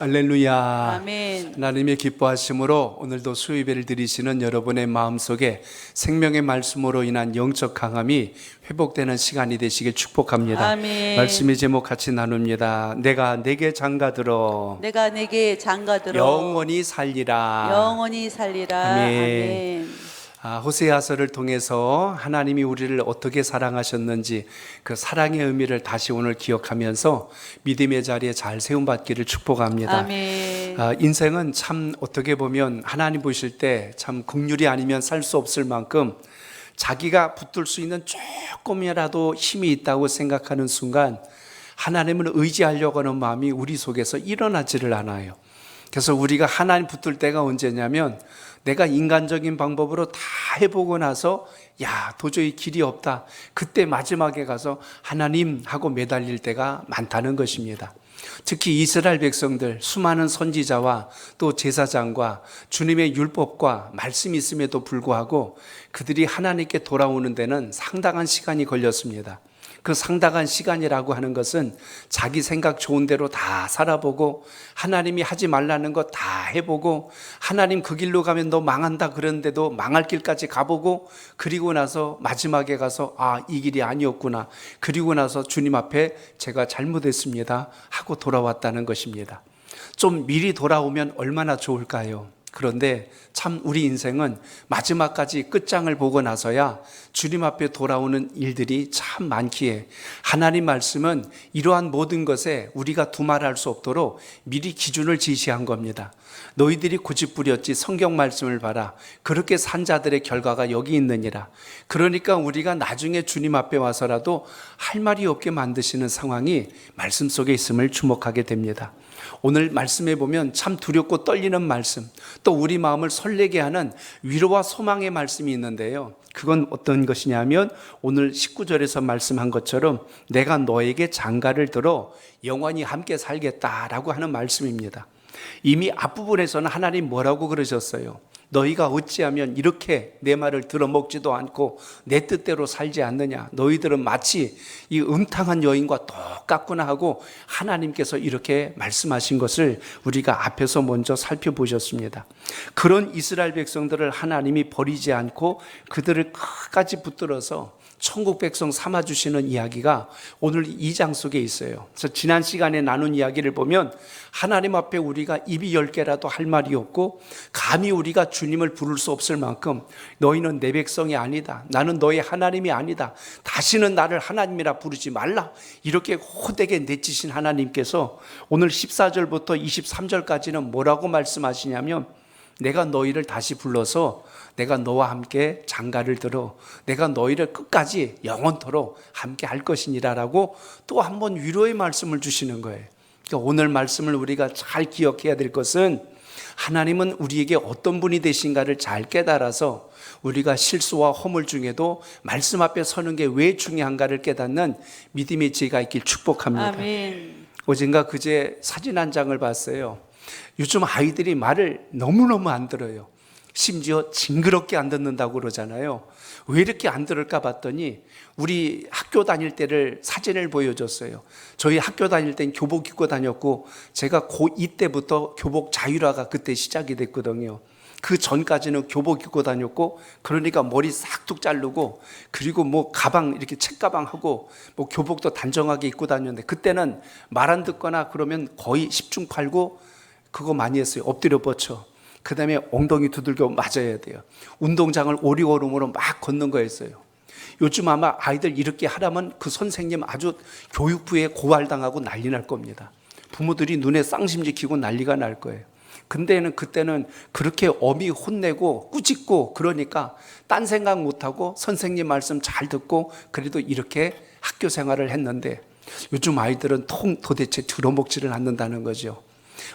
할렐루야. 아멘. 하나님의 기뻐하심으로 오늘도 수요예배를 드리시는 여러분의 마음속에 생명의 말씀으로 인한 영적 강함이 회복되는 시간이 되시길 축복합니다. 아멘. 말씀의 제목 같이 나눕니다. 내가 내게 장가들어 내가 내게 장가들어 영원히 살리라. 영원히 살리라. 아멘. 아멘. 호세아서를 통해서 하나님이 우리를 어떻게 사랑하셨는지 그 사랑의 의미를 다시 오늘 기억하면서 믿음의 자리에 잘 세움받기를 축복합니다. 아멘. 인생은 참 어떻게 보면 하나님 보실 때 참 긍휼이 아니면 살 수 없을 만큼 자기가 붙들 수 있는 조금이라도 힘이 있다고 생각하는 순간 하나님을 의지하려고 하는 마음이 우리 속에서 일어나지를 않아요. 그래서 우리가 하나님 붙들 때가 언제냐면 내가 인간적인 방법으로 다 해보고 나서 야 도저히 길이 없다, 그때 마지막에 가서 하나님 하고 매달릴 때가 많다는 것입니다. 특히 이스라엘 백성들, 수많은 선지자와 또 제사장과 주님의 율법과 말씀이 있음에도 불구하고 그들이 하나님께 돌아오는 데는 상당한 시간이 걸렸습니다. 그 상당한 시간이라고 하는 것은 자기 생각 좋은 대로 다 살아보고 하나님이 하지 말라는 거 다 해보고 하나님 그 길로 가면 너 망한다 그러는데도 망할 길까지 가보고 그리고 나서 마지막에 가서 이 길이 아니었구나, 그리고 나서 주님 앞에 제가 잘못했습니다 하고 돌아왔다는 것입니다. 좀 미리 돌아오면 얼마나 좋을까요? 그런데 참 우리 인생은 마지막까지 끝장을 보고 나서야 주님 앞에 돌아오는 일들이 참 많기에 하나님 말씀은 이러한 모든 것에 우리가 두말할 수 없도록 미리 기준을 지시한 겁니다. 너희들이 고집부렸지 성경 말씀을 봐라. 그렇게 산 자들의 결과가 여기 있느니라. 그러니까 우리가 나중에 주님 앞에 와서라도 할 말이 없게 만드시는 상황이 말씀 속에 있음을 주목하게 됩니다. 오늘 말씀에 보면 참 두렵고 떨리는 말씀, 또 우리 마음을 설레게 하는 위로와 소망의 말씀이 있는데요. 그건 어떤 것이냐면 오늘 19절에서 말씀한 것처럼 내가 너에게 장가를 들어 영원히 함께 살겠다라고 하는 말씀입니다. 이미 앞부분에서는 하나님 뭐라고 그러셨어요? 너희가 어찌하면 이렇게 내 말을 들어먹지도 않고 내 뜻대로 살지 않느냐, 너희들은 마치 이 음탕한 여인과 똑같구나 하고 하나님께서 이렇게 말씀하신 것을 우리가 앞에서 먼저 살펴보셨습니다. 그런 이스라엘 백성들을 하나님이 버리지 않고 그들을 끝까지 붙들어서 천국 백성 삼아주시는 이야기가 오늘 2장 속에 있어요. 그래서 지난 시간에 나눈 이야기를 보면 하나님 앞에 우리가 입이 10개라도 할 말이 없고 감히 우리가 주님을 부를 수 없을 만큼 너희는 내 백성이 아니다, 나는 너의 하나님이 아니다, 다시는 나를 하나님이라 부르지 말라, 이렇게 호되게 내치신 하나님께서 오늘 14절부터 23절까지는 뭐라고 말씀하시냐면 내가 너희를 다시 불러서 내가 너와 함께 장가를 들어 내가 너희를 끝까지 영원토록 함께 할 것이니라 라고 또 한 번 위로의 말씀을 주시는 거예요. 그러니까 오늘 말씀을 우리가 잘 기억해야 될 것은 하나님은 우리에게 어떤 분이 되신가를 잘 깨달아서 우리가 실수와 허물 중에도 말씀 앞에 서는 게 왜 중요한가를 깨닫는 믿음의 지혜가 있길 축복합니다. 아멘. 어젠가 그제 사진 한 장을 봤어요. 요즘 아이들이 말을 너무너무 안 들어요. 심지어 징그럽게 안 듣는다고 그러잖아요. 왜 이렇게 안 들을까 봤더니 우리 학교 다닐 때를 사진을 보여줬어요. 저희 학교 다닐 땐 교복 입고 다녔고 제가 고2 때부터 교복 자율화가 그때 시작이 됐거든요. 그 전까지는 교복 입고 다녔고, 그러니까 머리 싹둑 자르고, 그리고 뭐 가방 이렇게 책가방 하고 뭐 교복도 단정하게 입고 다녔는데 그때는 말 안 듣거나 그러면 거의 10중 8구 그거 많이 했어요. 엎드려 뻗쳐. 그 다음에 엉덩이 두들겨 맞아야 돼요. 운동장을 오리걸음으로 막 걷는 거였어요. 요즘 아마 아이들 이렇게 하라면 그 선생님 아주 교육부에 고발당하고 난리 날 겁니다. 부모들이 눈에 쌍심 지키고 난리가 날 거예요. 근데는 그때는 그렇게 엄히 혼내고 꾸짖고 그러니까 딴 생각 못하고 선생님 말씀 잘 듣고 그래도 이렇게 학교 생활을 했는데 요즘 아이들은 도대체 들어먹지를 않는다는 거죠.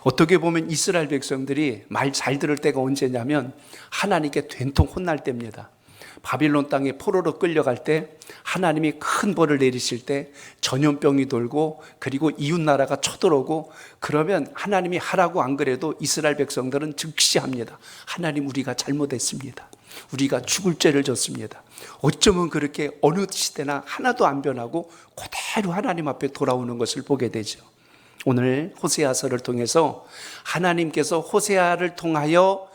어떻게 보면 이스라엘 백성들이 말 잘 들을 때가 언제냐면 하나님께 된통 혼날 때입니다. 바빌론 땅에 포로로 끌려갈 때 하나님이 큰 벌을 내리실 때 전염병이 돌고 그리고 이웃나라가 쳐들어오고 그러면 하나님이 하라고 안 그래도 이스라엘 백성들은 즉시 합니다. 하나님 우리가 잘못했습니다. 우리가 죽을 죄를 졌습니다. 어쩌면 그렇게 어느 시대나 하나도 안 변하고 그대로 하나님 앞에 돌아오는 것을 보게 되죠. 오늘 호세아서를 통해서 하나님께서 호세아를 통하여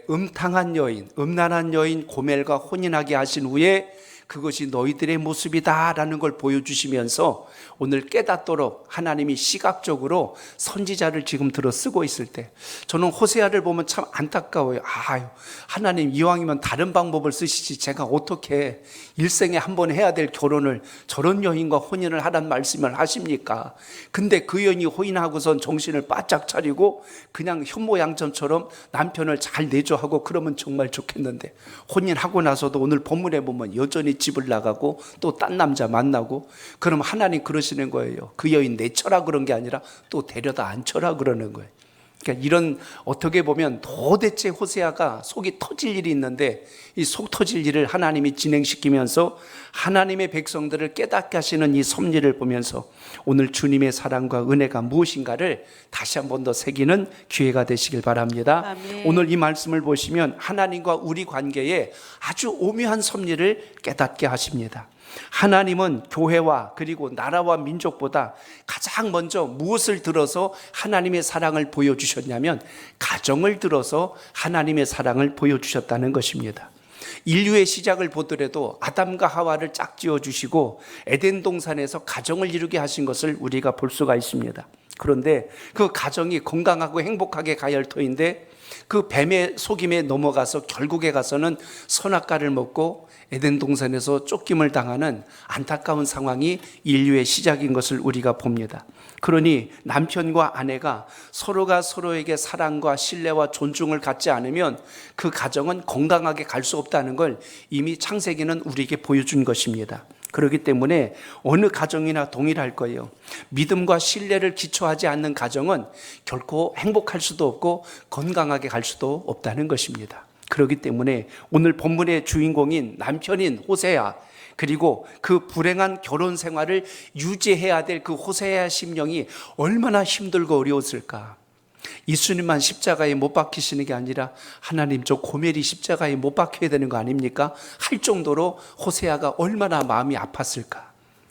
음탕한 여인, 음란한 여인 고멜과 혼인하게 하신 후에 그것이 너희들의 모습이다라는 걸 보여주시면서 오늘 깨닫도록 하나님이 시각적으로 선지자를 지금 들어 쓰고 있을 때 저는 호세아를 보면 참 안타까워요. 하나님 이왕이면 다른 방법을 쓰시지 제가 어떻게 일생에 한 번 해야 될 결혼을 저런 여인과 혼인을 하란 말씀을 하십니까? 근데 그 여인이 혼인하고선 정신을 바짝 차리고 그냥 현모양처처럼 남편을 잘 내조하고 그러면 정말 좋겠는데 혼인하고 나서도 오늘 본문에 보면 여전히 집을 나가고 또 딴 남자 만나고 그럼 하나님 그러시는 거예요. 그 여인 내쳐라 그런 게 아니라 또 데려다 앉혀라 그러는 거예요. 그러니까 이런 어떻게 보면 도대체 호세아가 속이 터질 일이 있는데 이 속 터질 일을 하나님이 진행시키면서 하나님의 백성들을 깨닫게 하시는 이 섭리를 보면서 오늘 주님의 사랑과 은혜가 무엇인가를 다시 한 번 더 새기는 기회가 되시길 바랍니다. 아멘. 오늘 이 말씀을 보시면 하나님과 우리 관계에 아주 오묘한 섭리를 깨닫게 하십니다. 하나님은 교회와 그리고 나라와 민족보다 가장 먼저 무엇을 들어서 하나님의 사랑을 보여주셨냐면 가정을 들어서 하나님의 사랑을 보여주셨다는 것입니다. 인류의 시작을 보더라도 아담과 하와를 짝지어 주시고 에덴 동산에서 가정을 이루게 하신 것을 우리가 볼 수가 있습니다. 그런데 그 가정이 건강하고 행복하게 가야 할 터인데 그 뱀의 속임에 넘어가서 결국에 가서는 선악과를 먹고 에덴 동산에서 쫓김을 당하는 안타까운 상황이 인류의 시작인 것을 우리가 봅니다. 그러니 남편과 아내가 서로가 서로에게 사랑과 신뢰와 존중을 갖지 않으면 그 가정은 건강하게 갈 수 없다는 걸 이미 창세기는 우리에게 보여준 것입니다. 그렇기 때문에 어느 가정이나 동일할 거예요. 믿음과 신뢰를 기초하지 않는 가정은 결코 행복할 수도 없고 건강하게 갈 수도 없다는 것입니다. 그렇기 때문에 오늘 본문의 주인공인 남편인 호세아 그리고 그 불행한 결혼 생활을 유지해야 될 그 호세아 심령이 얼마나 힘들고 어려웠을까. 예수님만 십자가에 못 박히시는 게 아니라 하나님 저 고멜이 십자가에 못 박혀야 되는 거 아닙니까? 할 정도로 호세아가 얼마나 마음이 아팠을까.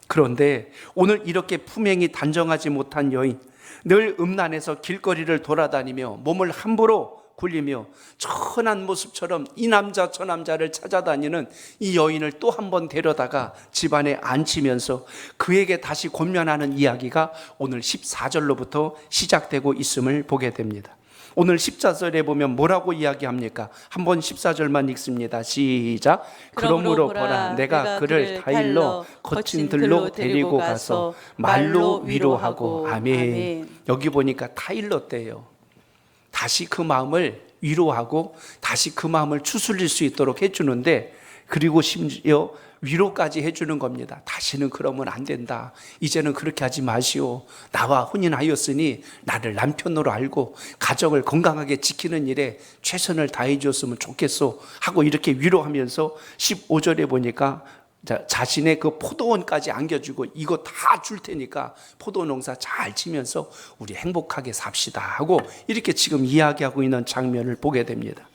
그런데 오늘 이렇게 품행이 단정하지 못한 여인, 늘 음란해서 길거리를 돌아다니며 몸을 함부로 굴리며 천한 모습처럼 이 남자 저 남자를 찾아다니는 이 여인을 또 한 번 데려다가 집안에 앉히면서 그에게 다시 권면하는 이야기가 오늘 14절로부터 시작되고 있음을 보게 됩니다. 오늘 14절에 보면 뭐라고 이야기합니까? 한번 14절만 읽습니다. 시작. 그러므로 보라 내가 그를 다일러 거친 들로 데리고 가서 말로 위로하고 아멘. 여기 보니까 타일렀대요. 다시 그 마음을 위로하고 다시 그 마음을 추스릴 수 있도록 해주는데 그리고 심지어 위로까지 해주는 겁니다. 다시는 그러면 안 된다. 이제는 그렇게 하지 마시오. 나와 혼인하였으니 나를 남편으로 알고 가정을 건강하게 지키는 일에 최선을 다해 주었으면 좋겠소 하고 이렇게 위로하면서 15절에 보니까 자신의 그 포도원까지 안겨주고 이거 다 줄 테니까 포도 농사 잘 치면서 우리 행복하게 삽시다 하고 이렇게 지금 이야기하고 있는 장면을 보게 됩니다.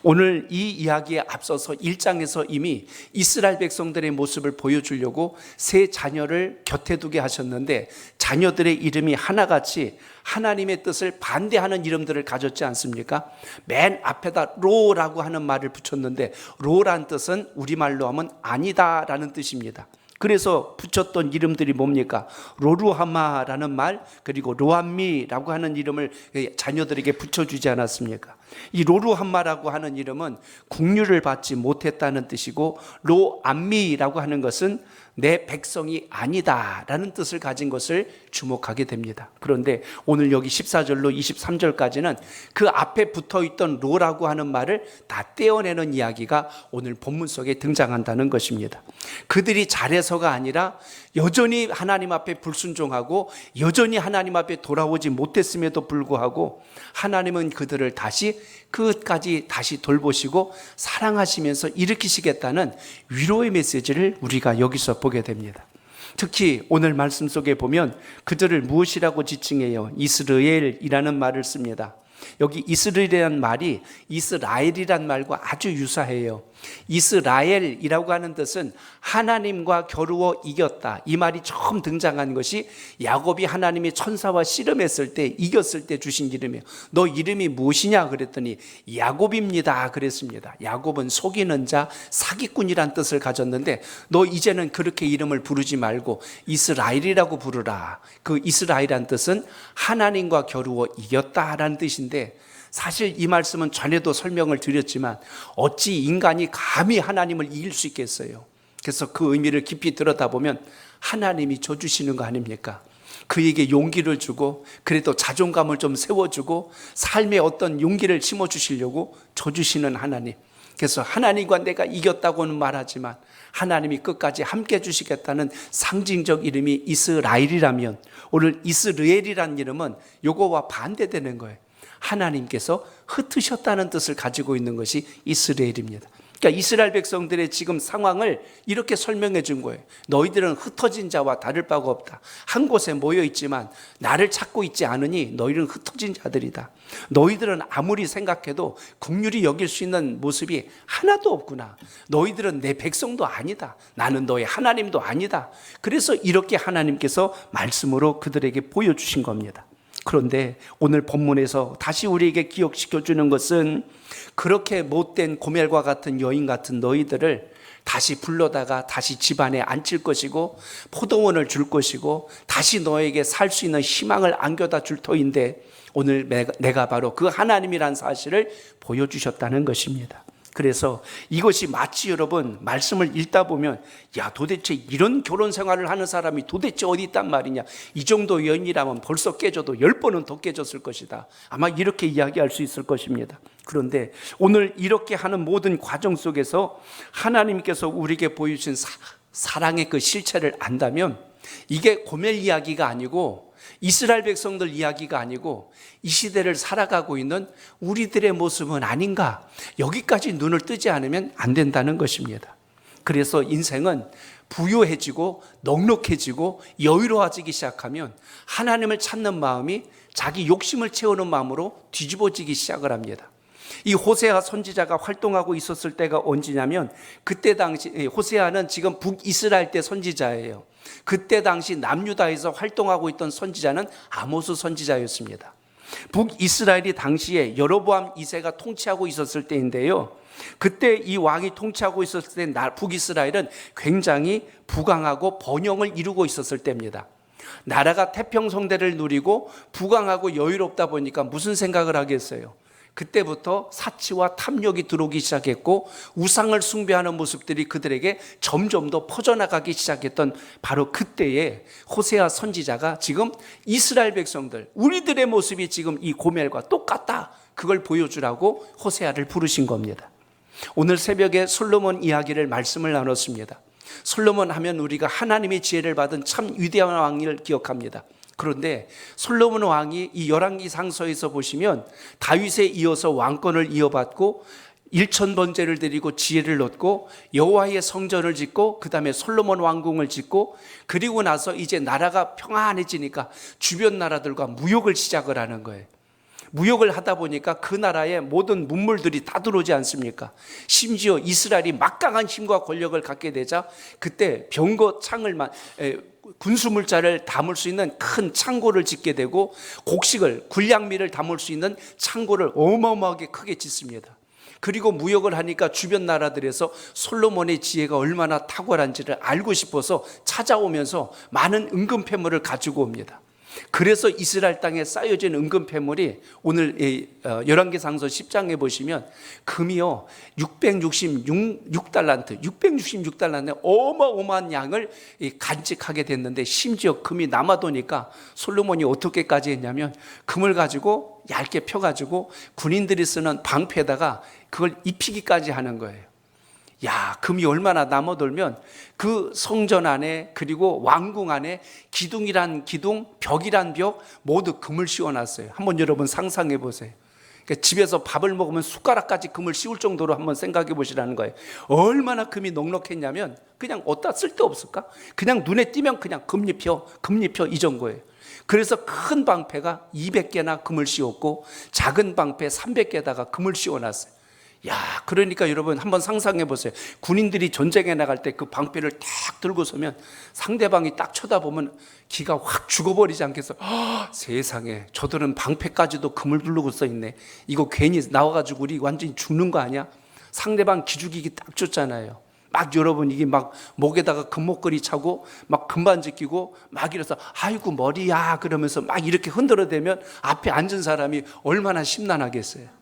오늘 이 이야기에 앞서서 1장에서 이미 이스라엘 백성들의 모습을 보여주려고 세 자녀를 곁에 두게 하셨는데 자녀들의 이름이 하나같이 하나님의 뜻을 반대하는 이름들을 가졌지 않습니까? 맨 앞에다 로라고 하는 말을 붙였는데 로란 뜻은 우리말로 하면 아니다라는 뜻입니다. 그래서 붙였던 이름들이 뭡니까? 로루하마라는 말 그리고 로암미라고 하는 이름을 자녀들에게 붙여주지 않았습니까? 이 로루하마라고 하는 이름은 국류를 받지 못했다는 뜻이고 로암미라고 하는 것은 내 백성이 아니다라는 뜻을 가진 것을 주목하게 됩니다. 그런데 오늘 여기 14절로 23절까지는 그 앞에 붙어있던 로라고 하는 말을 다 떼어내는 이야기가 오늘 본문 속에 등장한다는 것입니다. 그들이 잘해서가 아니라 여전히 하나님 앞에 불순종하고 여전히 하나님 앞에 돌아오지 못했음에도 불구하고 하나님은 그들을 다시 끝까지 다시 돌보시고 사랑하시면서 일으키시겠다는 위로의 메시지를 우리가 여기서 보게 됩니다. 특히 오늘 말씀 속에 보면 그들을 무엇이라고 지칭해요? 이스라엘이라는 말을 씁니다. 여기 이스라엘이라는 말이 이스라엘이란 말과 아주 유사해요. 이스라엘이라고 하는 뜻은 하나님과 겨루어 이겼다. 이 말이 처음 등장한 것이 야곱이 하나님이 천사와 씨름했을 때 이겼을 때 주신 이름이에요. 너 이름이 무엇이냐 그랬더니 야곱입니다 그랬습니다. 야곱은 속이는 자, 사기꾼이란 뜻을 가졌는데 너 이제는 그렇게 이름을 부르지 말고 이스라엘이라고 부르라. 그 이스라엘이란 뜻은 하나님과 겨루어 이겼다라는 뜻인데, 사실 이 말씀은 전에도 설명을 드렸지만 어찌 인간이 감히 하나님을 이길 수 있겠어요. 그래서 그 의미를 깊이 들여다보면 하나님이 줘주시는 거 아닙니까? 그에게 용기를 주고 그래도 자존감을 좀 세워주고 삶에 어떤 용기를 심어주시려고 줘주시는 하나님. 그래서 하나님과 내가 이겼다고는 말하지만 하나님이 끝까지 함께 해주시겠다는 상징적 이름이 이스라엘이라면, 오늘 이스라엘이라는 이름은 요거와 반대되는 거예요. 하나님께서 흩으셨다는 뜻을 가지고 있는 것이 이스라엘입니다. 그러니까 이스라엘 백성들의 지금 상황을 이렇게 설명해 준 거예요. 너희들은 흩어진 자와 다를 바가 없다. 한 곳에 모여 있지만 나를 찾고 있지 않으니 너희는 흩어진 자들이다. 너희들은 아무리 생각해도 긍휼히 여길 수 있는 모습이 하나도 없구나. 너희들은 내 백성도 아니다. 나는 너의 하나님도 아니다. 그래서 이렇게 하나님께서 말씀으로 그들에게 보여주신 겁니다. 그런데 오늘 본문에서 다시 우리에게 기억시켜 주는 것은 그렇게 못된 고멜과 같은 여인 같은 너희들을 다시 불러다가 다시 집안에 앉힐 것이고 포도원을 줄 것이고 다시 너에게 살 수 있는 희망을 안겨다 줄 터인데, 오늘 내가 바로 그 하나님이란 사실을 보여주셨다는 것입니다. 그래서 이것이 마치 여러분 말씀을 읽다 보면 야, 도대체 이런 결혼 생활을 하는 사람이 도대체 어디 있단 말이냐, 이 정도 여인이라면 벌써 깨져도 10번은 더 깨졌을 것이다. 아마 이렇게 이야기할 수 있을 것입니다. 그런데 오늘 이렇게 하는 모든 과정 속에서 하나님께서 우리에게 보여주신 사랑의 그 실체를 안다면 이게 고멜 이야기가 아니고 이스라엘 백성들 이야기가 아니고 이 시대를 살아가고 있는 우리들의 모습은 아닌가, 여기까지 눈을 뜨지 않으면 안 된다는 것입니다. 그래서 인생은 부유해지고 넉넉해지고 여유로워지기 시작하면 하나님을 찾는 마음이 자기 욕심을 채우는 마음으로 뒤집어지기 시작을 합니다. 이 호세아 선지자가 활동하고 있었을 때가 언제냐면, 그때 당시 호세아는 지금 북이스라엘 때 선지자예요. 그때 당시 남유다에서 활동하고 있던 선지자는 아모스 선지자였습니다. 북이스라엘이 당시에 여로보암 2세가 통치하고 있었을 때인데요, 그때 이 왕이 통치하고 있었을 때 북이스라엘은 굉장히 부강하고 번영을 이루고 있었을 때입니다. 나라가 태평성대를 누리고 부강하고 여유롭다 보니까 무슨 생각을 하겠어요? 그때부터 사치와 탐욕이 들어오기 시작했고 우상을 숭배하는 모습들이 그들에게 점점 더 퍼져나가기 시작했던 바로 그때에 호세아 선지자가 지금 이스라엘 백성들, 우리들의 모습이 지금 이 고멜과 똑같다, 그걸 보여주라고 호세아를 부르신 겁니다. 오늘 새벽에 솔로몬 이야기를 말씀을 나눴습니다. 솔로몬 하면 우리가 하나님의 지혜를 받은 참 위대한 왕을 기억합니다. 그런데 솔로몬 왕이 이 열왕기 상서에서 보시면 다윗에 이어서 왕권을 이어받고 1000번제를 드리고 지혜를 얻고 여호와의 성전을 짓고 그 다음에 솔로몬 왕궁을 짓고, 그리고 나서 이제 나라가 평안해지니까 주변 나라들과 무역을 시작을 하는 거예요. 무역을 하다 보니까 그 나라의 모든 문물들이 다 들어오지 않습니까? 심지어 이스라엘이 막강한 힘과 권력을 갖게 되자 그때 병거 창을만 군수물자를 담을 수 있는 큰 창고를 짓게 되고 곡식을, 군량미를 담을 수 있는 창고를 어마어마하게 크게 짓습니다. 그리고 무역을 하니까 주변 나라들에서 솔로몬의 지혜가 얼마나 탁월한지를 알고 싶어서 찾아오면서 많은 은금패물을 가지고 옵니다. 그래서 이스라엘 땅에 쌓여진 은금패물이 오늘 열왕기상서 10장에 보시면 금이요 666달란트 어마어마한 양을 간직하게 됐는데, 심지어 금이 남아도니까 솔로몬이 어떻게까지 했냐면 금을 가지고 얇게 펴가지고 군인들이 쓰는 방패에다가 그걸 입히기까지 하는 거예요. 야, 금이 얼마나 남아돌면 그 성전 안에 그리고 왕궁 안에 기둥이란 기둥, 벽이란 벽 모두 금을 씌워놨어요. 한번 여러분 상상해 보세요. 그러니까 집에서 밥을 먹으면 숟가락까지 금을 씌울 정도로 한번 생각해 보시라는 거예요. 얼마나 금이 넉넉했냐면 그냥 어디다 쓸데없을까? 그냥 눈에 띄면 그냥 금 입혀 이 정도예요. 그래서 큰 방패가 200개나 금을 씌웠고 작은 방패 300개다가 금을 씌워놨어요. 야, 그러니까 여러분 한번 상상해 보세요. 군인들이 전쟁에 나갈 때 그 방패를 딱 들고 서면 상대방이 딱 쳐다보면 기가 확 죽어버리지 않겠어? 세상에, 저들은 방패까지도 금을 두르고 써 있네. 이거 괜히 나와가지고 우리 완전히 죽는 거 아니야? 상대방 기죽이기 딱 좋잖아요. 막 여러분 이게 막 목에다가 금목걸이 차고 막 금반지 끼고 막 이래서 아이고 머리야 그러면서 막 이렇게 흔들어대면 앞에 앉은 사람이 얼마나 심란하겠어요.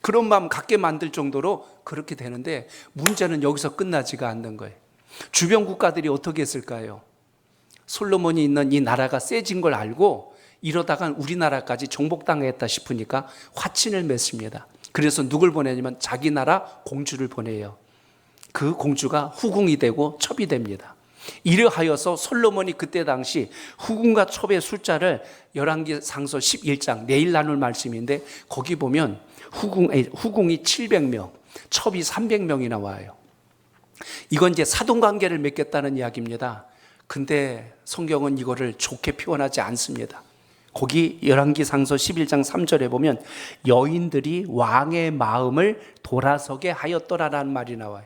그런 마음 갖게 만들 정도로 그렇게 되는데, 문제는 여기서 끝나지가 않는 거예요. 주변 국가들이 어떻게 했을까요? 솔로몬이 있는 이 나라가 세진 걸 알고 이러다간 우리나라까지 정복당했다 싶으니까 화친을 맺습니다. 그래서 누굴 보내냐면 자기 나라 공주를 보내요. 그 공주가 후궁이 되고 첩이 됩니다. 이러하여서 솔로몬이 그때 당시 후궁과 첩의 숫자를 열왕기상서 11장, 내일 나눌 말씀인데 거기 보면 후궁이 700명, 첩이 300명이 나와요. 이건 이제 사돈관계를 맺겠다는 이야기입니다. 근데 성경은 이거를 좋게 표현하지 않습니다. 거기 열왕기상서 11장 3절에 보면 여인들이 왕의 마음을 돌아서게 하였더라라는 말이 나와요.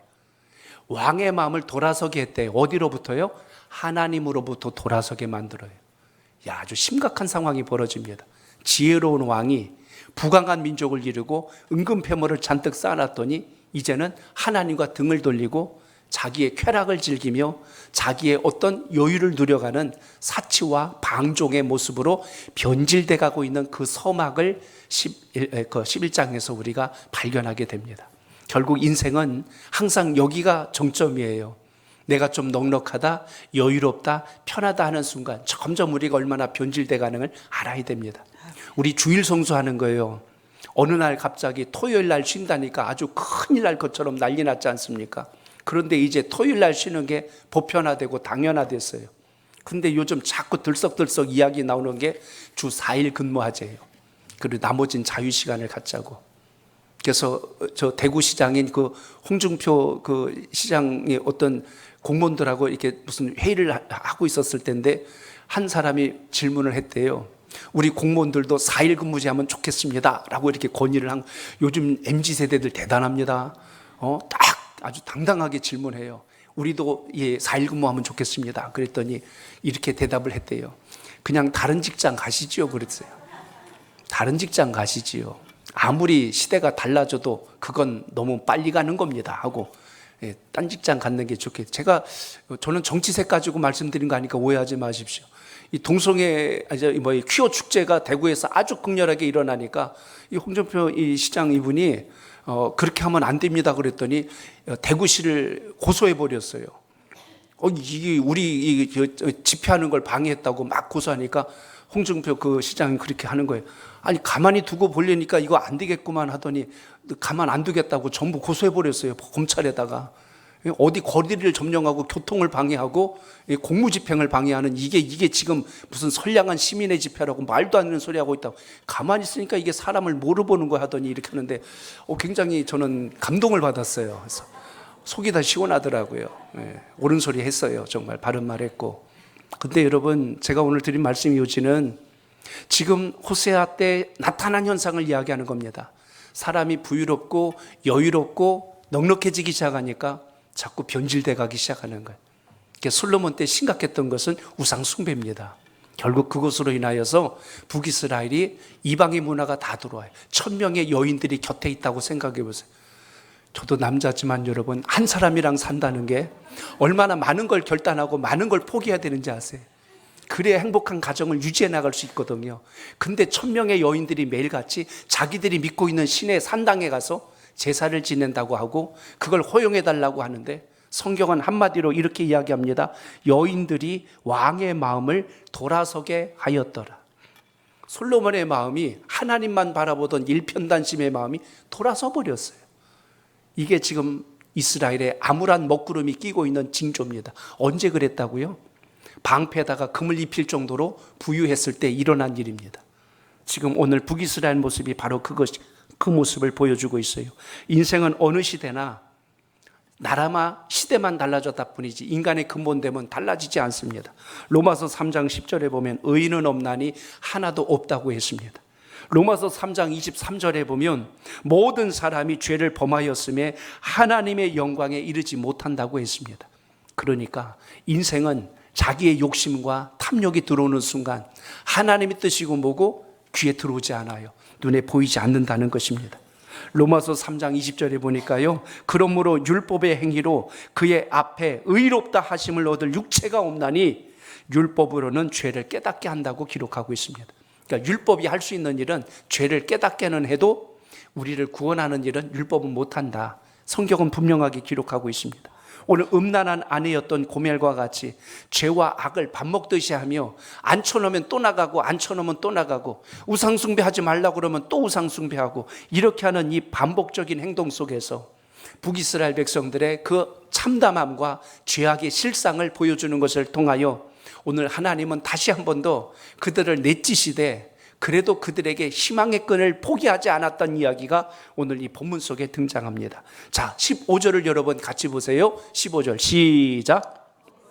왕의 마음을 돌아서게 했대요. 어디로부터요? 하나님으로부터 돌아서게 만들어요. 야, 아주 심각한 상황이 벌어집니다. 지혜로운 왕이 부강한 민족을 이루고 은근 패물을 잔뜩 쌓아놨더니 이제는 하나님과 등을 돌리고 자기의 쾌락을 즐기며 자기의 어떤 여유를 누려가는 사치와 방종의 모습으로 변질돼 가고 있는 그 서막을 11장에서 우리가 발견하게 됩니다. 결국 인생은 항상 여기가 정점이에요. 내가 좀 넉넉하다, 여유롭다, 편하다 하는 순간 점점 우리가 얼마나 변질돼 가는걸 알아야 됩니다. 우리 주일 성수하는 거예요. 어느 날 갑자기 토요일 날 쉰다니까 아주 큰일 날 것처럼 난리 났지 않습니까? 그런데 이제 토요일 날 쉬는 게 보편화되고 당연화됐어요. 근데 요즘 자꾸 들썩들썩 이야기 나오는 게 주 4일 근무하재요. 그리고 나머지는 자유시간을 갖자고. 그래서 저 대구시장인 그 홍준표 그 시장의 어떤 공무원들하고 이렇게 무슨 회의를 하고 있었을 텐데 한 사람이 질문을 했대요. 우리 공무원들도 4일 근무제 하면 좋겠습니다 라고 이렇게 건의를 한. 요즘 MZ세대들 대단합니다. 딱 아주 당당하게 질문해요. 우리도 4일 근무하면 좋겠습니다. 그랬더니 이렇게 대답을 했대요. 그냥 다른 직장 가시지요 그랬어요. 다른 직장 가시지요. 아무리 시대가 달라져도 그건 너무 빨리 가는 겁니다 하고 딴 직장 갖는 게 좋겠어요. 저는 정치색 가지고 말씀드린 거 아니까 오해하지 마십시오. 이 동성애 퀴어 축제가 대구에서 아주 극렬하게 일어나니까 이 홍준표 이 시장 이분이 그렇게 하면 안 됩니다 그랬더니 대구시를 고소해 버렸어요. 이게 우리 집회하는 걸 방해했다고 막 고소하니까 홍준표 그 시장이 그렇게 하는 거예요. 아니 가만히 두고 보려니까 이거 안 되겠구만 하더니 가만 안 두겠다고 전부 고소해 버렸어요. 검찰에다가. 어디 거리를 점령하고 교통을 방해하고 공무집행을 방해하는 이게 지금 무슨 선량한 시민의 집회라고 말도 안 되는 소리 하고 있다고. 가만히 있으니까 이게 사람을 뭐로 보는 거 하더니 이렇게 하는데 굉장히 저는 감동을 받았어요. 그래서 속이 다 시원하더라고요. 옳은 소리 했어요. 정말 바른 말 했고. 근데 여러분 제가 오늘 드린 말씀의 요지는 지금 호세아 때 나타난 현상을 이야기하는 겁니다. 사람이 부유롭고 여유롭고 넉넉해지기 시작하니까 자꾸 변질돼 가기 시작하는 거예요. 솔로몬 때 심각했던 것은 우상 숭배입니다. 결국 그것으로 인하여서 북이스라엘이 이방의 문화가 다 들어와요. 1000명의 여인들이 곁에 있다고 생각해 보세요. 저도 남자지만 여러분 한 사람이랑 산다는 게 얼마나 많은 걸 결단하고 많은 걸 포기해야 되는지 아세요? 그래야 행복한 가정을 유지해 나갈 수 있거든요. 근데 1000명의 여인들이 매일같이 자기들이 믿고 있는 신의 산당에 가서 제사를 지낸다고 하고 그걸 허용해 달라고 하는데 성경은 한마디로 이렇게 이야기합니다. 여인들이 왕의 마음을 돌아서게 하였더라. 솔로몬의 마음이 하나님만 바라보던 일편단심의 마음이 돌아서 버렸어요. 이게 지금 이스라엘의 암울한 먹구름이 끼고 있는 징조입니다. 언제 그랬다고요? 방패에다가 금을 입힐 정도로 부유했을 때 일어난 일입니다. 지금 오늘 북이스라엘 모습이 바로 그 모습을 보여주고 있어요. 인생은 어느 시대나 나라마 시대만 달라졌다 뿐이지 인간의 근본됨은 달라지지 않습니다. 로마서 3장 10절에 보면 의인은 없나니 하나도 없다고 했습니다. 로마서 3장 23절에 보면 모든 사람이 죄를 범하였음에 하나님의 영광에 이르지 못한다고 했습니다. 그러니까 인생은 자기의 욕심과 탐욕이 들어오는 순간 하나님의 뜻이고 뭐고 귀에 들어오지 않아요. 눈에 보이지 않는다는 것입니다. 로마서 3장 20절에 보니까요, 그러므로 율법의 행위로 그의 앞에 의롭다 하심을 얻을 육체가 없나니 율법으로는 죄를 깨닫게 한다고 기록하고 있습니다. 그러니까 율법이 할 수 있는 일은 죄를 깨닫게는 해도 우리를 구원하는 일은 율법은 못한다. 성경은 분명하게 기록하고 있습니다. 오늘 음란한 아내였던 고멜과 같이 죄와 악을 밥 먹듯이 하며 앉혀놓으면 또 나가고 앉혀놓으면 또 나가고 우상숭배하지 말라고 그러면 또 우상숭배하고 이렇게 하는 이 반복적인 행동 속에서 북이스라엘 백성들의 그 참담함과 죄악의 실상을 보여주는 것을 통하여 오늘 하나님은 다시 한 번 더 그들을 내찌시되 그래도 그들에게 희망의 끈을 포기하지 않았던 이야기가 오늘 이 본문 속에 등장합니다. 자, 15절을 여러분 같이 보세요. 15절 시작.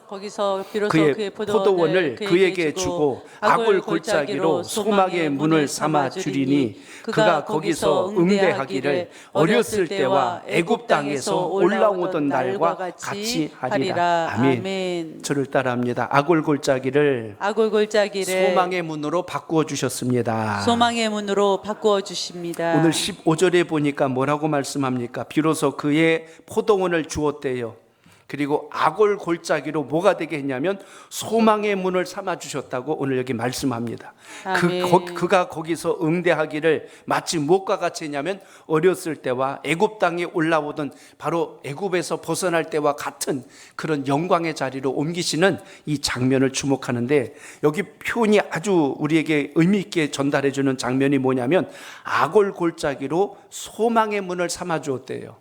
거기서 비로소 그의 그의 포도원을 그에게 주고 악을 골짜기로 소망의 문을 삼아 주리니 그가 거기서 응대하기를 어렸을 때와 애굽 땅에서 올라오던 날과 같이 하리라. 아멘. 저를 따라합니다. 악을 골짜기를 소망의 문으로 바꾸어 주셨습니다. 소망의 문으로 바꾸어 주십니다. 오늘 15절에 보니까 뭐라고 말씀합니까? 비로소 그의 포도원을 주었대요. 그리고 악을 골짜기로 뭐가 되게 했냐면 소망의 문을 삼아 주셨다고 오늘 여기 말씀합니다. 그가 거기서 응대하기를 마치 무엇과 같이 했냐면 어렸을 때와 애굽 땅에 올라오던 바로 애굽에서 벗어날 때와 같은 그런 영광의 자리로 옮기시는 이 장면을 주목하는데, 여기 표현이 아주 우리에게 의미 있게 전달해 주는 장면이 뭐냐면 악을 골짜기로 소망의 문을 삼아 주었대요.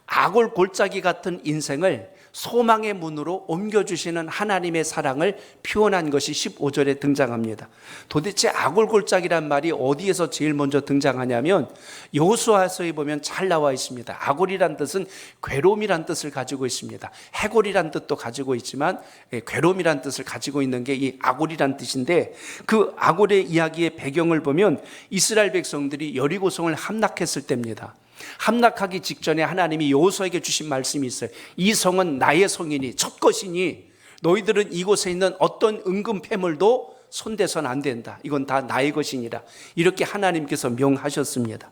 악을 골짜기 같은 인생을 소망의 문으로 옮겨주시는 하나님의 사랑을 표현한 것이 15절에 등장합니다. 도대체 악을 골짜기란 말이 어디에서 제일 먼저 등장하냐면 여호수아서에 보면 잘 나와 있습니다. 악골이란 뜻은 괴로움이란 뜻을 가지고 있습니다. 해골이란 뜻도 가지고 있지만 괴로움이란 뜻을 가지고 있는 게 이 악골이란 뜻인데, 그 악골의 이야기의 배경을 보면 이스라엘 백성들이 여리고성을 함락했을 때입니다. 함락하기 직전에 하나님이 여호수아에게 주신 말씀이 있어요. 이 성은 나의 성이니 첫 것이니 너희들은 이곳에 있는 어떤 은금 패물도 손대선 안 된다. 이건 다 나의 것이니라. 이렇게 하나님께서 명하셨습니다.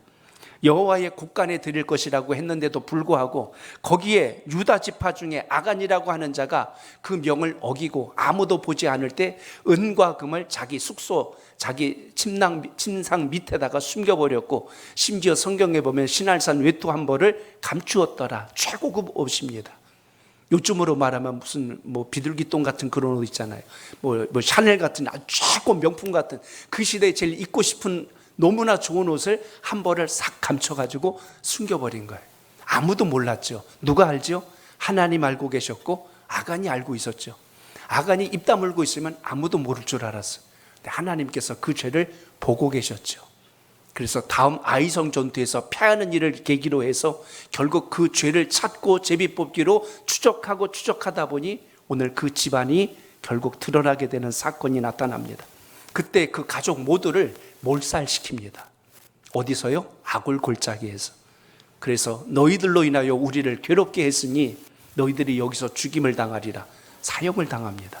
여호와의 곳간에 드릴 것이라고 했는데도 불구하고 거기에 유다 지파 중에 아간이라고 하는 자가 그 명을 어기고 아무도 보지 않을 때 은과 금을 자기 숙소, 자기 침상 밑에다가 숨겨버렸고, 심지어 성경에 보면 신할산 외투 한 벌을 감추었더라. 최고급 옷입니다. 요즘으로 말하면 무슨 비둘기똥 같은 그런 옷 있잖아요. 샤넬 같은 아주 최고 명품 같은 그 시대에 제일 입고 싶은 너무나 좋은 옷을 한 벌을 싹 감춰가지고 숨겨버린 거예요. 아무도 몰랐죠. 누가 알죠? 하나님 알고 계셨고 아간이 알고 있었죠. 아간이 입 다물고 있으면 아무도 모를 줄 알았어요. 근데 하나님께서 그 죄를 보고 계셨죠. 그래서 다음 아이성 전투에서 패하는 일을 계기로 해서 결국 그 죄를 찾고 제비뽑기로 추적하다 보니 오늘 그 집안이 결국 드러나게 되는 사건이 나타납니다. 그때 그 가족 모두를 몰살시킵니다. 어디서요? 악을 골짜기에서. 그래서 너희들로 인하여 우리를 괴롭게 했으니 너희들이 여기서 죽임을 당하리라. 사형을 당합니다.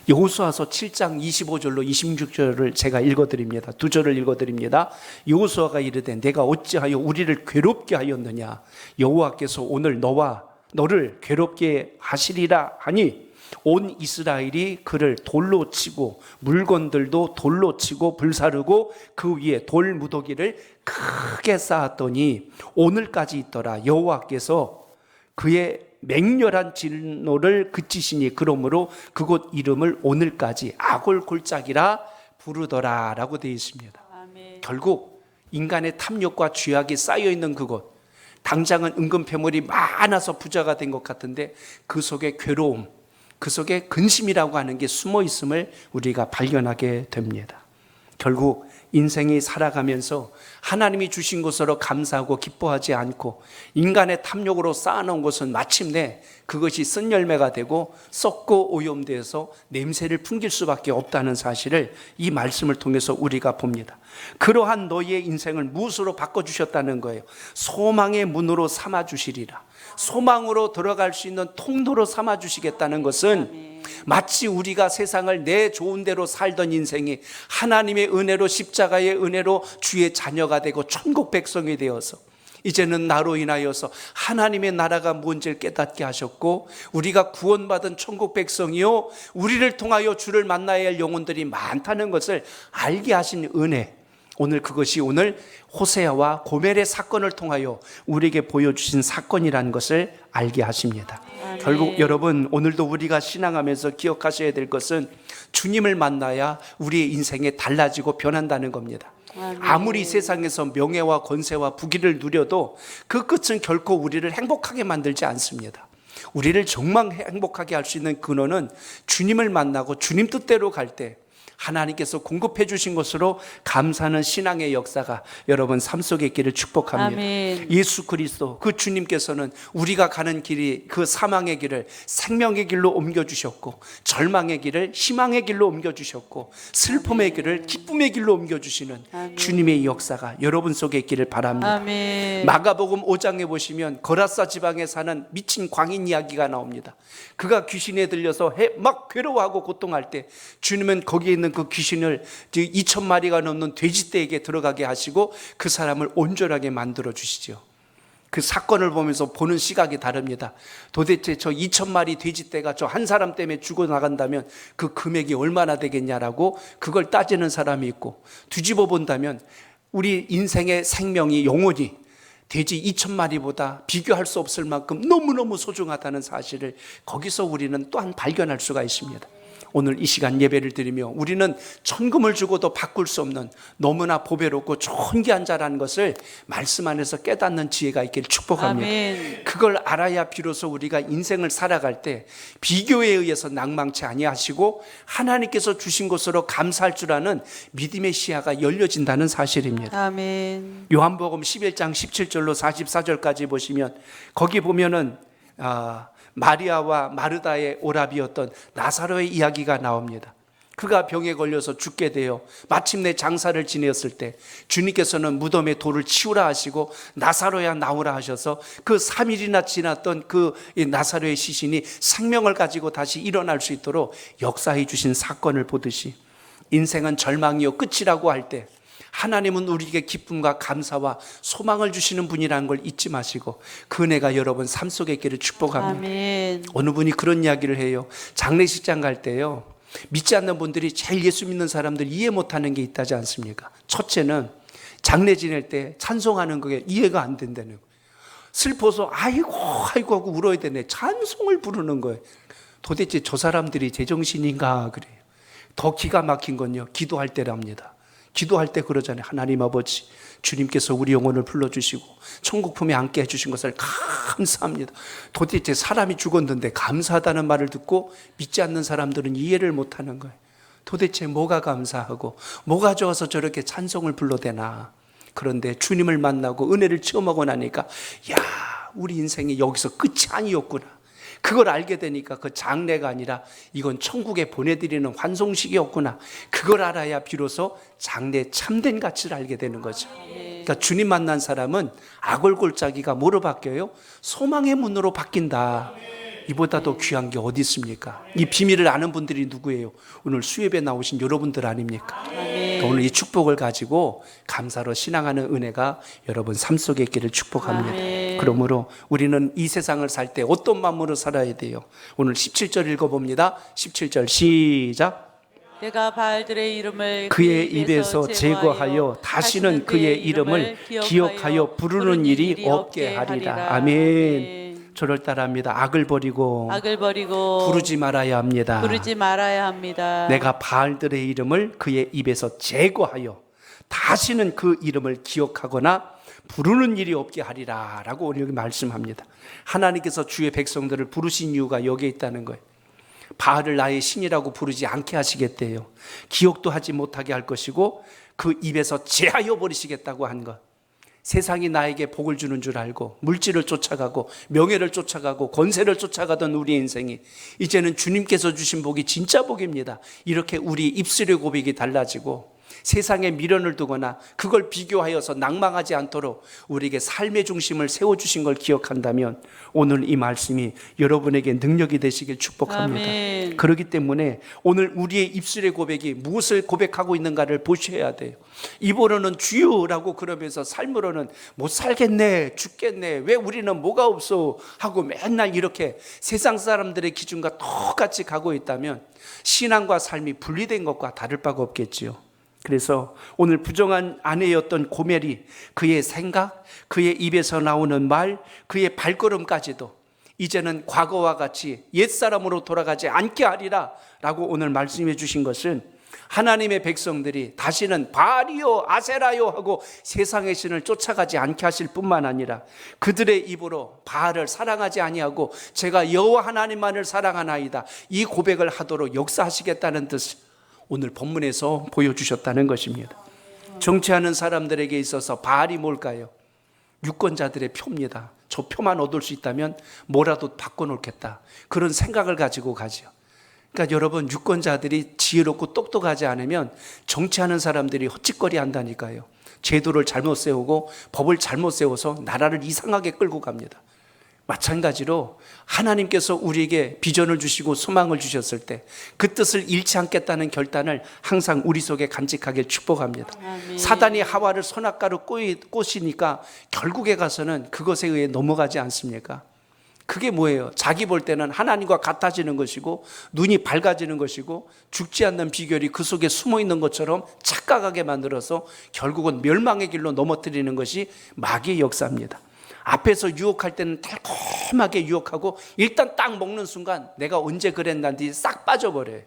여호수아서 7장 25절로 26절을 제가 읽어드립니다. 두 절을 읽어드립니다. 여호수아가 이르되 내가 어찌하여 우리를 괴롭게 하였느냐. 여호와께서 오늘 너를 괴롭게 하시리라 하니 온 이스라엘이 그를 돌로 치고 물건들도 돌로 치고 불사르고 그 위에 돌 무더기를 크게 쌓았더니 오늘까지 있더라. 여호와께서 그의 맹렬한 진노를 그치시니 그러므로 그곳 이름을 오늘까지 악을 골짜기라 부르더라 라고 되어 있습니다. 아멘. 결국 인간의 탐욕과 죄악이 쌓여있는 그곳, 당장은 은근 패물이 많아서 부자가 된 것 같은데 그 속에 괴로움, 그 속에 근심이라고 하는 게 숨어 있음을 우리가 발견하게 됩니다. 결국 인생이 살아가면서 하나님이 주신 것으로 감사하고 기뻐하지 않고 인간의 탐욕으로 쌓아놓은 것은 마침내 그것이 쓴 열매가 되고 썩고 오염되어서 냄새를 풍길 수밖에 없다는 사실을 이 말씀을 통해서 우리가 봅니다. 그러한 너희의 인생을 무엇으로 바꿔주셨다는 거예요. 소망의 문으로 삼아주시리라. 소망으로 들어갈 수 있는 통로로 삼아주시겠다는 것은 마치 우리가 세상을 내 좋은 대로 살던 인생이 하나님의 은혜로 십자가의 은혜로 주의 자녀가 되고 천국 백성이 되어서 이제는 나로 인하여서 하나님의 나라가 뭔지를 깨닫게 하셨고 우리가 구원받은 천국 백성이요 우리를 통하여 주를 만나야 할 영혼들이 많다는 것을 알게 하신 은혜, 오늘 그것이 오늘 호세아와 고멜의 사건을 통하여 우리에게 보여주신 사건이라는 것을 알게 하십니다. 아멘. 결국 여러분 오늘도 우리가 신앙하면서 기억하셔야 될 것은 주님을 만나야 우리의 인생이 달라지고 변한다는 겁니다. 아멘. 아무리 세상에서 명예와 권세와 부귀를 누려도 그 끝은 결코 우리를 행복하게 만들지 않습니다. 우리를 정말 행복하게 할 수 있는 근원은 주님을 만나고 주님 뜻대로 갈 때 하나님께서 공급해 주신 것으로 감사하는 신앙의 역사가 여러분 삶 속에 있기를 축복합니다. 아멘. 예수 그리스도 그 주님께서는 우리가 가는 길이 그 사망의 길을 생명의 길로 옮겨주셨고 절망의 길을 희망의 길로 옮겨주셨고 슬픔의 길을 기쁨의 길로 옮겨주시는 아멘. 주님의 역사가 여러분 속에 있기를 바랍니다. 아멘. 마가복음 5장에 보시면 거라사 지방에 사는 미친 광인 이야기가 나옵니다. 그가 귀신에 들려서 막 괴로워하고 고통할 때 주님은 거기에 있는 그 귀신을 2,000마리가 넘는 돼지떼에게 들어가게 하시고 그 사람을 온전하게 만들어 주시죠. 그 사건을 보면서 보는 시각이 다릅니다. 도대체 저 2,000마리 돼지떼가 저 한 사람 때문에 죽어나간다면 그 금액이 얼마나 되겠냐라고 그걸 따지는 사람이 있고, 뒤집어 본다면 우리 인생의 생명이 영원히 돼지 2,000마리보다 비교할 수 없을 만큼 너무너무 소중하다는 사실을 거기서 우리는 또한 발견할 수가 있습니다. 오늘 이 시간 예배를 드리며 우리는 천금을 주고도 바꿀 수 없는 너무나 보배롭고 존귀한 자라는 것을 말씀 안에서 깨닫는 지혜가 있기를 축복합니다. 아멘. 그걸 알아야 비로소 우리가 인생을 살아갈 때 비교에 의해서 낭망치 아니하시고 하나님께서 주신 것으로 감사할 줄 아는 믿음의 시야가 열려진다는 사실입니다. 아멘. 요한복음 11장 17절로 44절까지 보시면 거기 보면은 마리아와 마르다의 오라비였던 나사로의 이야기가 나옵니다. 그가 병에 걸려서 죽게 되어 마침내 장사를 지냈을 때 주님께서는 무덤에 돌을 치우라 하시고 나사로야 나오라 하셔서 그 3일이나 지났던 그 나사로의 시신이 생명을 가지고 다시 일어날 수 있도록 역사해 주신 사건을 보듯이 인생은 절망이요 끝이라고 할 때 하나님은 우리에게 기쁨과 감사와 소망을 주시는 분이라는 걸 잊지 마시고 그 은혜가 여러분 삶 속에 있기를 축복합니다. 아멘. 어느 분이 그런 이야기를 해요. 장례식장 갈 때요, 믿지 않는 분들이 제일 예수 믿는 사람들 이해 못하는 게 있다지 않습니까? 첫째는 장례 지낼 때 찬송하는 게 이해가 안 된다는 거예요. 슬퍼서 아이고 아이고 하고 울어야 되네. 찬송을 부르는 거예요. 도대체 저 사람들이 제정신인가 그래요. 더 기가 막힌 건요, 기도할 때랍니다. 기도할 때 그러잖아요. 하나님 아버지, 주님께서 우리 영혼을 불러주시고 천국 품에 앉게 해주신 것을 감사합니다. 도대체 사람이 죽었는데 감사하다는 말을 듣고 믿지 않는 사람들은 이해를 못하는 거예요. 도대체 뭐가 감사하고 뭐가 좋아서 저렇게 찬송을 불러대나. 그런데 주님을 만나고 은혜를 체험하고 나니까 야, 우리 인생이 여기서 끝이 아니었구나. 그걸 알게 되니까 그 장례가 아니라 이건 천국에 보내드리는 환송식이었구나. 그걸 알아야 비로소 장례 참된 가치를 알게 되는 거죠. 그러니까 주님 만난 사람은 악을골짜기가 뭐로 바뀌어요? 소망의 문으로 바뀐다. 이보다 더 귀한 게 어디 있습니까? 이 비밀을 아는 분들이 누구예요? 오늘 수협에 나오신 여러분들 아닙니까? 그러니까 오늘 이 축복을 가지고 감사로 신앙하는 은혜가 여러분 삶 속에 있기를 축복합니다. 아멘. 그러므로 우리는 이 세상을 살 때 어떤 마음으로 살아야 돼요? 오늘 17절 읽어봅니다. 17절 시작. 내가 바알들의 이름을 그의 입에서 제거하여 다시는 그의 이름을 기억하여 부르는 일이 없게 하리라. 아멘. 저를 따라합니다. 악을 버리고 부르지 말아야 합니다. 부르지 말아야 합니다. 내가 바알들의 이름을 그의 입에서 제거하여 다시는 그 이름을 기억하거나 부르는 일이 없게 하리라 라고 오늘 여기 말씀합니다. 하나님께서 주의 백성들을 부르신 이유가 여기에 있다는 거예요. 바알을 나의 신이라고 부르지 않게 하시겠대요. 기억도 하지 못하게 할 것이고 그 입에서 제하여 버리시겠다고 한 것. 세상이 나에게 복을 주는 줄 알고 물질을 쫓아가고 명예를 쫓아가고 권세를 쫓아가던 우리의 인생이 이제는 주님께서 주신 복이 진짜 복입니다. 이렇게 우리 입술의 고백이 달라지고 세상에 미련을 두거나 그걸 비교하여서 낭망하지 않도록 우리에게 삶의 중심을 세워주신 걸 기억한다면 오늘 이 말씀이 여러분에게 능력이 되시길 축복합니다. 아멘. 그렇기 때문에 오늘 우리의 입술의 고백이 무엇을 고백하고 있는가를 보셔야 돼요. 입으로는 주여라고 그러면서 삶으로는 못 살겠네, 죽겠네, 왜 우리는 뭐가 없어 하고 맨날 이렇게 세상 사람들의 기준과 똑같이 가고 있다면 신앙과 삶이 분리된 것과 다를 바가 없겠지요. 그래서 오늘 부정한 아내였던 고멜이 그의 생각, 그의 입에서 나오는 말, 그의 발걸음까지도 이제는 과거와 같이 옛사람으로 돌아가지 않게 하리라 라고 오늘 말씀해 주신 것은 하나님의 백성들이 다시는 바알이요 아세라요 하고 세상의 신을 쫓아가지 않게 하실 뿐만 아니라 그들의 입으로 바알을 사랑하지 아니하고 제가 여호와 하나님만을 사랑하나이다 이 고백을 하도록 역사하시겠다는 뜻을 오늘 본문에서 보여주셨다는 것입니다. 정치하는 사람들에게 있어서 바알이 뭘까요? 유권자들의 표입니다. 저 표만 얻을 수 있다면 뭐라도 바꿔놓겠다 그런 생각을 가지고 가죠. 그러니까 여러분 유권자들이 지혜롭고 똑똑하지 않으면 정치하는 사람들이 헛짓거리 한다니까요. 제도를 잘못 세우고 법을 잘못 세워서 나라를 이상하게 끌고 갑니다. 마찬가지로 하나님께서 우리에게 비전을 주시고 소망을 주셨을 때 그 뜻을 잃지 않겠다는 결단을 항상 우리 속에 간직하길 축복합니다. 아멘. 사단이 하와를 선악과로 꼬시니까 결국에 가서는 그것에 의해 넘어가지 않습니까? 그게 뭐예요? 자기 볼 때는 하나님과 같아지는 것이고 눈이 밝아지는 것이고 죽지 않는 비결이 그 속에 숨어 있는 것처럼 착각하게 만들어서 결국은 멸망의 길로 넘어뜨리는 것이 마귀의 역사입니다. 앞에서 유혹할 때는 달콤하게 유혹하고 일단 딱 먹는 순간 내가 언제 그랬는지 싹 빠져버려요.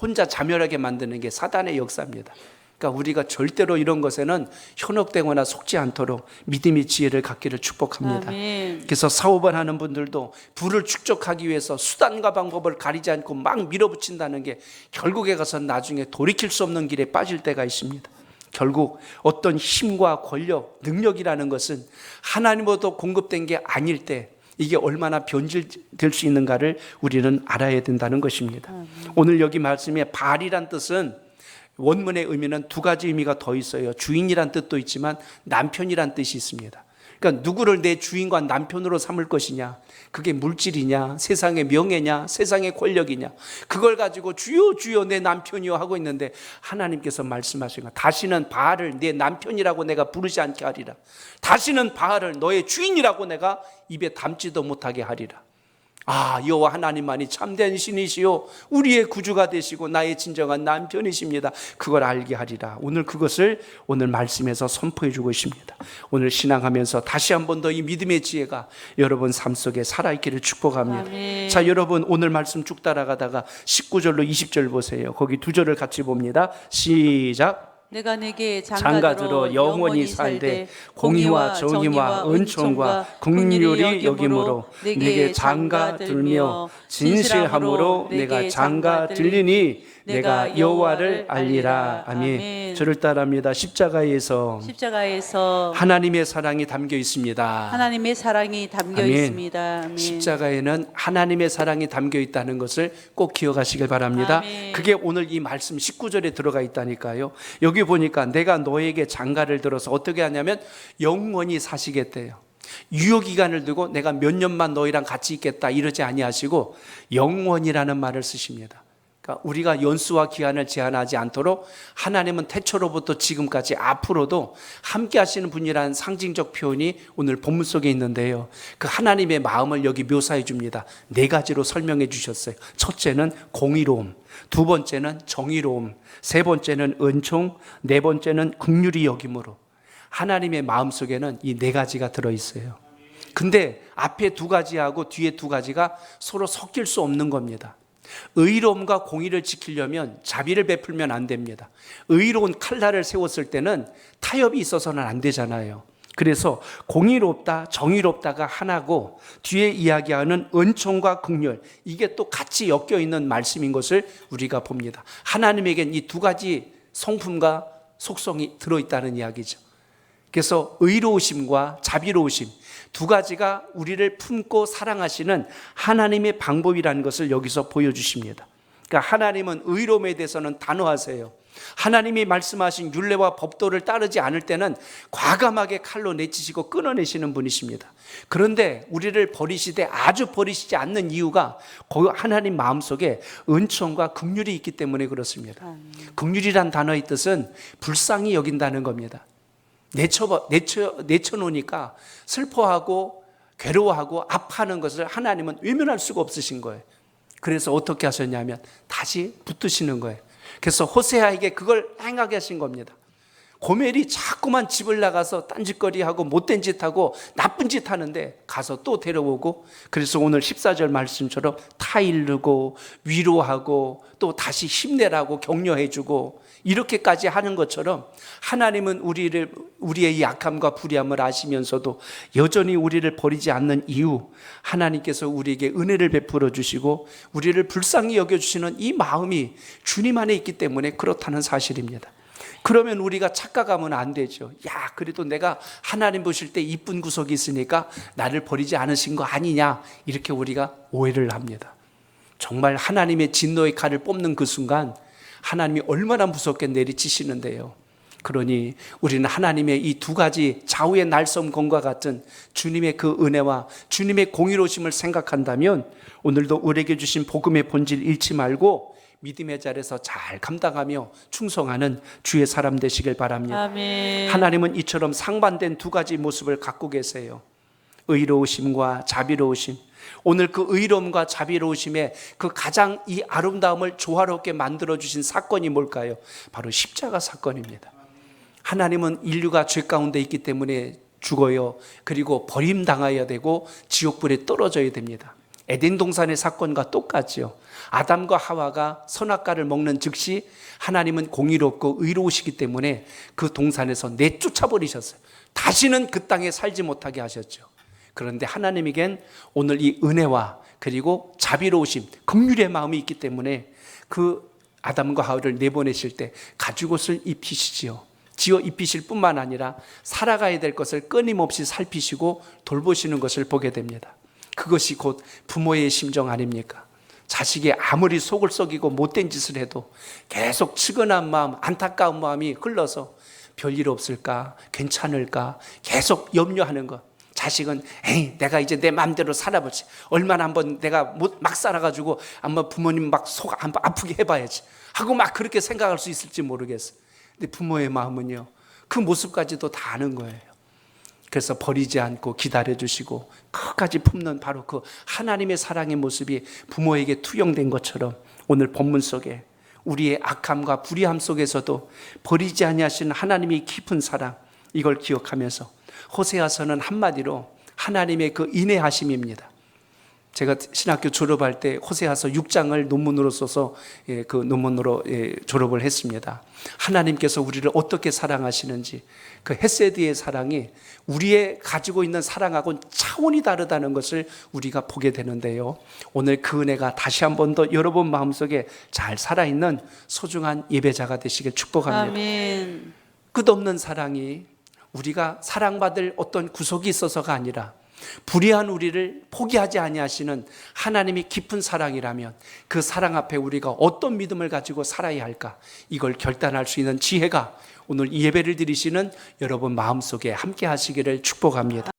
혼자 자멸하게 만드는 게 사단의 역사입니다. 그러니까 우리가 절대로 이런 것에는 현혹되거나 속지 않도록 믿음의 지혜를 갖기를 축복합니다. 아멘. 그래서 사업을 하는 분들도 부를 축적하기 위해서 수단과 방법을 가리지 않고 막 밀어붙인다는 게 결국에 가서 나중에 돌이킬 수 없는 길에 빠질 때가 있습니다. 결국 어떤 힘과 권력, 능력이라는 것은 하나님으로부터 공급된 게 아닐 때 이게 얼마나 변질될 수 있는가를 우리는 알아야 된다는 것입니다. 오늘 여기 말씀에 바알이란 뜻은 원문의 의미는 두 가지 의미가 더 있어요. 주인이란 뜻도 있지만 남편이란 뜻이 있습니다. 그러니까 누구를 내 주인과 남편으로 삼을 것이냐, 그게 물질이냐, 세상의 명예냐, 세상의 권력이냐, 그걸 가지고 주여 주여 내 남편이요 하고 있는데 하나님께서 말씀하신 거, 다시는 바알을 내 남편이라고 내가 부르지 않게 하리라. 다시는 바알을 너의 주인이라고 내가 입에 담지도 못하게 하리라. 아, 여호와 하나님만이 참된 신이시요 우리의 구주가 되시고 나의 진정한 남편이십니다. 그걸 알게 하리라. 오늘 그것을 오늘 말씀에서 선포해 주고 있습니다. 오늘 신앙하면서 다시 한 번 더 이 믿음의 지혜가 여러분 삶 속에 살아있기를 축복합니다. 아멘. 자, 여러분 오늘 말씀 쭉 따라가다가 19절로 20절 보세요. 거기 두 절을 같이 봅니다. 시작. 내가 내게 장가들어 영원히 살되 공의와 정의와 은총과 긍휼이 여김으로 내게 장가들며 진실함으로 내가 장가들리니 내가 여호와를 알리라. 아멘. 저를 따라합니다. 십자가에서 하나님의 사랑이 담겨 있습니다. 하나님의 사랑이 담겨 아멘. 있습니다. 아멘. 십자가에는 하나님의 사랑이 담겨 있다는 것을 꼭 기억하시길 바랍니다. 아멘. 그게 오늘 이 말씀 19절에 들어가 있다니까요. 여기 보니까 내가 너에게 장가를 들어서 어떻게 하냐면 영원히 사시겠대요. 유효기간을 두고 내가 몇 년만 너희랑 같이 있겠다 이러지 아니하시고 영원이라는 말을 쓰십니다. 그러니까 우리가 연수와 기한을 제한하지 않도록 하나님은 태초로부터 지금까지 앞으로도 함께 하시는 분이라는 상징적 표현이 오늘 본문 속에 있는데요. 그 하나님의 마음을 여기 묘사해 줍니다. 네 가지로 설명해 주셨어요. 첫째는 공의로움, 두 번째는 정의로움, 세 번째는 은총, 네 번째는 긍휼히 여김으로. 하나님의 마음 속에는 이 네 가지가 들어있어요. 근데 앞에 두 가지하고 뒤에 두 가지가 서로 섞일 수 없는 겁니다. 의로움과 공의를 지키려면 자비를 베풀면 안 됩니다. 의로운 칼날을 세웠을 때는 타협이 있어서는 안 되잖아요. 그래서 공의롭다, 정의롭다가 하나고 뒤에 이야기하는 은총과 긍휼, 이게 또 같이 엮여 있는 말씀인 것을 우리가 봅니다. 하나님에겐 이 두 가지 성품과 속성이 들어있다는 이야기죠. 그래서 의로우심과 자비로우심 두 가지가 우리를 품고 사랑하시는 하나님의 방법이라는 것을 여기서 보여주십니다. 그러니까 하나님은 의로움에 대해서는 단호하세요. 하나님이 말씀하신 율례와 법도를 따르지 않을 때는 과감하게 칼로 내치시고 끊어내시는 분이십니다. 그런데 우리를 버리시되 아주 버리시지 않는 이유가 하나님 마음속에 은총과 긍휼이 있기 때문에 그렇습니다. 긍휼이란 단어의 뜻은 불쌍히 여긴다는 겁니다. 내쳐놓으니까 슬퍼하고 괴로워하고 아파하는 것을 하나님은 외면할 수가 없으신 거예요. 그래서 어떻게 하셨냐면 다시 붙드시는 거예요. 그래서 호세아에게 그걸 행하게 하신 겁니다. 고멜이 자꾸만 집을 나가서 딴짓거리하고 못된 짓하고 나쁜 짓 하는데 가서 또 데려오고, 그래서 오늘 14절 말씀처럼 타일르고 위로하고 또 다시 힘내라고 격려해주고 이렇게까지 하는 것처럼 하나님은 우리의 약함과 불의함을 아시면서도 여전히 우리를 버리지 않는 이유, 하나님께서 우리에게 은혜를 베풀어 주시고 우리를 불쌍히 여겨주시는 이 마음이 주님 안에 있기 때문에 그렇다는 사실입니다. 그러면 우리가 착각하면 안 되죠. 야, 그래도 내가 하나님 보실 때 이쁜 구석이 있으니까 나를 버리지 않으신 거 아니냐, 이렇게 우리가 오해를 합니다. 정말 하나님의 진노의 칼을 뽑는 그 순간 하나님이 얼마나 무섭게 내리치시는데요. 그러니 우리는 하나님의 이 두 가지 좌우의 날섬검과 같은 주님의 그 은혜와 주님의 공의로우심을 생각한다면 오늘도 우리에게 주신 복음의 본질 잃지 말고 믿음의 자리에서 잘 감당하며 충성하는 주의 사람 되시길 바랍니다. 아멘. 하나님은 이처럼 상반된 두 가지 모습을 갖고 계세요. 의로우심과 자비로우심. 오늘 그 의로움과 자비로우심의 그 가장 이 아름다움을 조화롭게 만들어주신 사건이 뭘까요? 바로 십자가 사건입니다. 하나님은 인류가 죄 가운데 있기 때문에 죽어요. 그리고 버림당해야 되고 지옥불에 떨어져야 됩니다. 에덴 동산의 사건과 똑같죠. 아담과 하와가 선악과를 먹는 즉시 하나님은 공의롭고 의로우시기 때문에 그 동산에서 내쫓아버리셨어요. 다시는 그 땅에 살지 못하게 하셨죠. 그런데 하나님에겐 오늘 이 은혜와 그리고 자비로우심, 긍휼의 마음이 있기 때문에 그 아담과 하와를 내보내실 때 가죽옷을 입히시지요. 지어 입히실 뿐만 아니라 살아가야 될 것을 끊임없이 살피시고 돌보시는 것을 보게 됩니다. 그것이 곧 부모의 심정 아닙니까? 자식이 아무리 속을 썩이고 못된 짓을 해도 계속 측은한 마음, 안타까운 마음이 흘러서 별일 없을까? 괜찮을까? 계속 염려하는 것. 자식은 에이, 내가 이제 내 마음대로 살아보지. 얼마나 한번 내가 막 살아가지고 한번 부모님 막 속 한번 아프게 해봐야지 하고 막 그렇게 생각할 수 있을지 모르겠어. 근데 부모의 마음은요, 그 모습까지도 다 아는 거예요. 그래서 버리지 않고 기다려주시고 끝까지 품는 바로 그 하나님의 사랑의 모습이 부모에게 투영된 것처럼 오늘 본문 속에 우리의 악함과 불의함 속에서도 버리지 아니하시는 하나님의 깊은 사랑, 이걸 기억하면서 호세아서는 한마디로 하나님의 그 인내하심입니다. 제가 신학교 졸업할 때 호세아서 6장을 논문으로 써서 그 논문으로 졸업을 했습니다. 하나님께서 우리를 어떻게 사랑하시는지, 그 헤세드의 사랑이 우리의 가지고 있는 사랑하고는 차원이 다르다는 것을 우리가 보게 되는데요. 오늘 그 은혜가 다시 한 번 더 여러분 마음속에 잘 살아있는 소중한 예배자가 되시길 축복합니다. 아멘. 끝없는 사랑이 우리가 사랑받을 어떤 구속이 있어서가 아니라 불의한 우리를 포기하지 아니하시는 하나님이 깊은 사랑이라면 그 사랑 앞에 우리가 어떤 믿음을 가지고 살아야 할까, 이걸 결단할 수 있는 지혜가 오늘 이 예배를 드리시는 여러분 마음속에 함께 하시기를 축복합니다.